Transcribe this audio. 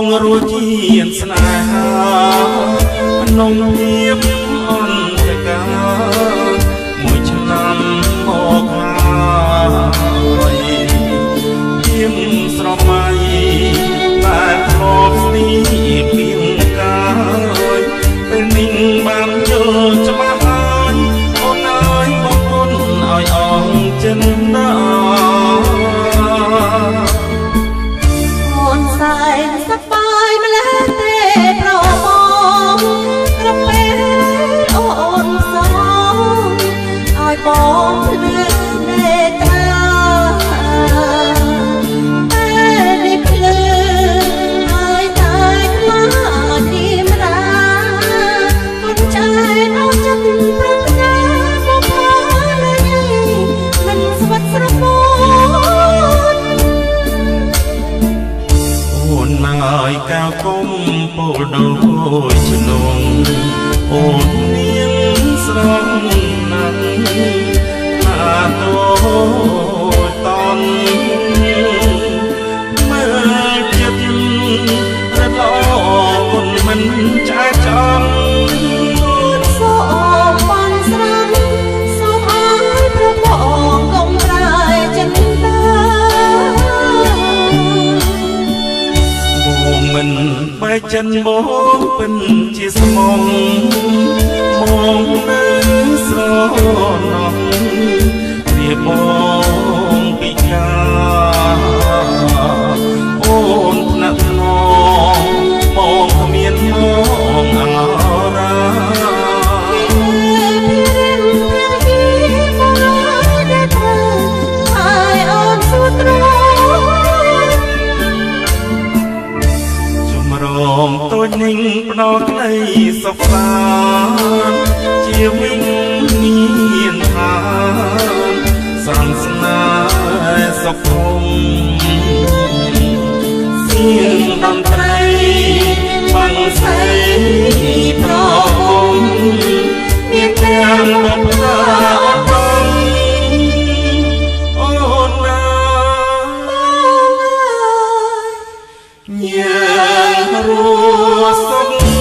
ងរួចជាស្នេហានំភាពអន្តកាមួយឆ្នាំមកហើយទៀមស្រមៃតែធ្លាប់ស្នេហ៍ពីងកាយពេលនេះបានយល់ច្បាស់ហើយអូនអើយបងប្អូនឲ្យអងចិនណាអូនសែនសប្បាយម្ល៉េះទេប្របងក្រពេលអូនសងឲ្យបងភ្លឺមេត្រាហើយកៅគុំពោលដូចឆ្នងអូនមានស្រងណាស់ថាតូចតន់មើលចិត្តរត់ល្អគុណមិនចែកចំសូមបានស្រងសូមឲ្យប្របងកុំប្រែចិនតាមិនបែកចិនបងពិនជាស្មងមកនៅស្រណោះវាបងពិការអូនថ្នាក់ថ្នមបងគ្មានមកអរាតូចនឹងផ្ដោតក្ដីសុខសាន្តជាវិញមានថាសង្ស្នាសុខុមសៀងតន្ត្រីបាំងសៃប្រគំមានទាំងបបតាអត់បងអូនណាញ៉ាំរស់សុខ